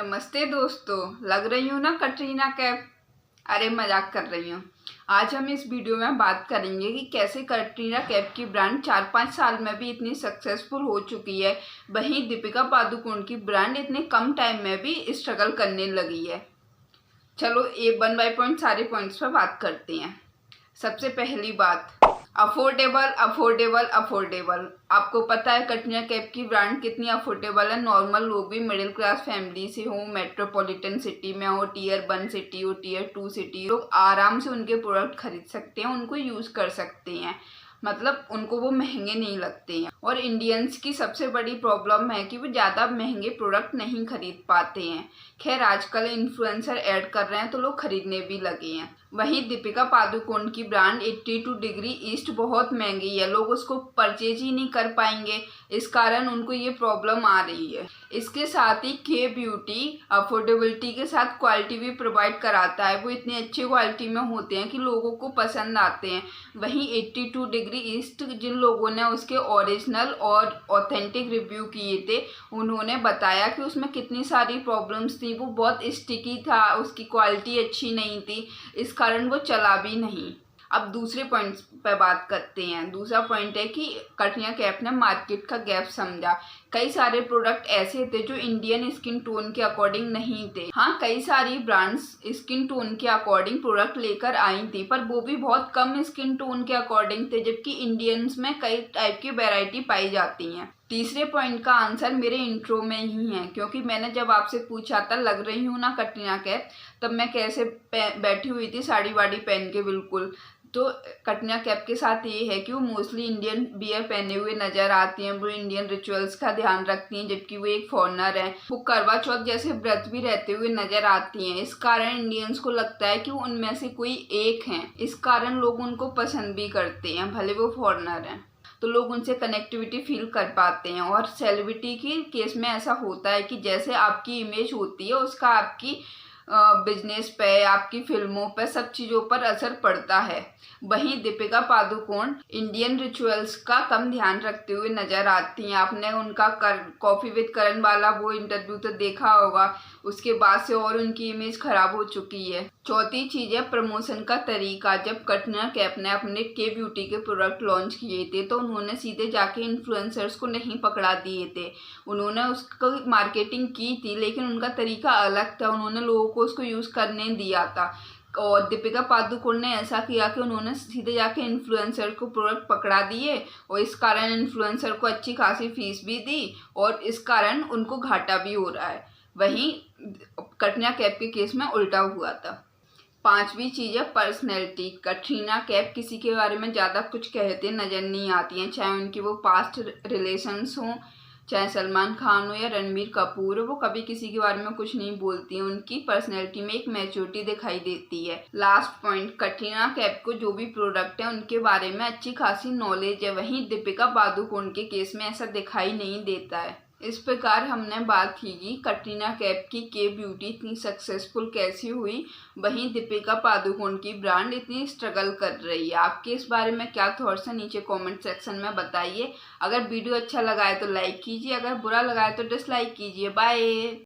नमस्ते दोस्तों, लग रही हूँ ना कटरीना कैफ। अरे मजाक कर रही हूँ। आज हम इस वीडियो में बात करेंगे कि कैसे कटरीना कैफ की ब्रांड 4-5 साल में भी इतनी सक्सेसफुल हो चुकी है, वहीं दीपिका पादुकोण की ब्रांड इतने कम टाइम में भी स्ट्रगल करने लगी है। चलो एक 1 बाय पॉइंट सारे पॉइंट्स पर बात करते हैं। सबसे पहली बात, अफोर्डेबल अफोर्डेबल अफोर्डेबल। आपको पता है कटरीना कैफ की ब्रांड कितनी अफोर्डेबल है। नॉर्मल लोग भी, मिडिल क्लास फैमिली से हो, मेट्रोपॉलिटन सिटी में हो, टियर 1 सिटी हो, टियर 2 सिटी, लोग आराम से उनके प्रोडक्ट खरीद सकते हैं, उनको यूज़ कर सकते हैं। मतलब उनको वो महंगे नहीं लगते हैं। और इंडियंस की सबसे बड़ी प्रॉब्लम है कि वो ज़्यादा महंगे प्रोडक्ट नहीं खरीद पाते हैं। खैर आजकल इन्फ्लुएंसर ऐड कर रहे हैं तो लोग खरीदने भी लगे हैं। वहीं दीपिका पादुकोण की ब्रांड 82 डिग्री ईस्ट बहुत महंगी है, लोग उसको परचेज ही नहीं कर पाएंगे, इस कारण उनको ये प्रॉब्लम आ रही है। इसके साथ ही के ब्यूटी अफोर्डेबिलिटी के साथ क्वालिटी भी प्रोवाइड कराता है। वो इतनी अच्छी क्वालिटी में होते हैं कि लोगों को पसंद आते हैं। वहीं 82 डिग्री ईस्ट जिन लोगों ने उसके ओरिजिनल और ऑथेंटिक रिव्यू किए थे, उन्होंने बताया कि उसमें कितनी सारी प्रॉब्लम्स थी। वो बहुत स्टिकी था, उसकी क्वालिटी अच्छी नहीं थी, इस कारण वो चला भी नहीं। अब दूसरे पॉइंट पर बात करते हैं। दूसरा पॉइंट है कि कटरीना कैफ ने मार्केट का गैप समझा। कई सारे प्रोडक्ट ऐसे थे जो इंडियन स्किन टोन के अकॉर्डिंग नहीं थे। हाँ, कई सारी ब्रांड्स स्किन टोन के अकॉर्डिंग प्रोडक्ट लेकर आई थी, पर वो भी बहुत कम स्किन टोन के अकॉर्डिंग थे, जबकि इंडियंस में कई टाइप की वैरायटी पाई जाती हैं। तीसरे पॉइंट का आंसर मेरे इंट्रो में ही है, क्योंकि मैंने जब आपसे पूछा था लग रही हूँ ना कटरीना कैफ, तब मैं कैसे बैठी हुई थी साड़ी वाड़ी पहन के बिल्कुल। तो कटरीना कैफ के साथ ये है कि वो मोस्टली इंडियन वियर पहने हुए नजर आती हैं। वो इंडियन रिचुअल्स का ध्यान रखती हैं, जबकि वो एक फॉरेनर है। वो करवा चौथ जैसे व्रत भी रहते हुए नजर आती हैं। इस कारण इंडियंस को लगता है कि वो उनमें से कोई एक हैं। इस कारण लोग उनको पसंद भी करते हैं, भले वो फॉरेनर हैं, तो लोग उनसे कनेक्टिविटी फील कर पाते हैं। और सेलिब्रिटी के केस में ऐसा होता है कि जैसे आपकी इमेज होती है, उसका आपकी बिजनेस पे, आपकी फिल्मों पे, सब चीज़ों पर असर पड़ता है। वहीं दीपिका पादुकोण इंडियन रिचुअल्स का कम ध्यान रखते हुए नजर आती हैं। आपने उनका कॉफी विद करण वाला वो इंटरव्यू तो देखा होगा, उसके बाद से और उनकी इमेज खराब हो चुकी है। चौथी चीज़ है प्रमोशन का तरीका। जब कटरीना कैफ ने अपने के ब्यूटी के प्रोडक्ट लॉन्च किए थे तो उन्होंने सीधे जाके इन्फ्लुएंसर्स को नहीं पकड़ा दिए थे। उन्होंने उसको मार्केटिंग की थी, लेकिन उनका तरीका अलग था। उन्होंने लोगों को उसको यूज़ करने दिया था। और दीपिका पादुकोण ने ऐसा किया कि उन्होंने सीधे जाके इन्फ्लुएंसर को प्रोडक्ट पकड़ा दिए, और इस कारण इन्फ्लुएंसर को अच्छी खासी फीस भी दी, और इस कारण उनको घाटा भी हो रहा है। वहीं कटरीना कैफ के केस में उल्टा हुआ था। पांचवी चीज़ है पर्सनैलिटी। कटरीना कैफ किसी के बारे में ज़्यादा कुछ कहते नज़र नहीं आती हैं, चाहे उनकी वो पास्ट रिलेशंस हों, चाहे सलमान खान हो या रणबीर कपूर हो, वो कभी किसी के बारे में कुछ नहीं बोलती हैं। उनकी पर्सनैलिटी में एक मैच्योरिटी दिखाई देती है। लास्ट पॉइंट, कटरीना कैफ को जो भी प्रोडक्ट है उनके बारे में अच्छी खासी नॉलेज है। वहीं दीपिका पादुकोण के केस में ऐसा दिखाई नहीं देता है। इस प्रकार हमने बात की कि कटरीना कैफ की के ब्यूटी इतनी सक्सेसफुल कैसी हुई, वहीं दीपिका पादुकोण की ब्रांड इतनी स्ट्रगल कर रही है। आपके इस बारे में क्या थॉट्स हैं, नीचे कमेंट सेक्शन में बताइए। अगर वीडियो अच्छा लगा है तो लाइक कीजिए, अगर बुरा लगा है तो डिसलाइक कीजिए। बाय।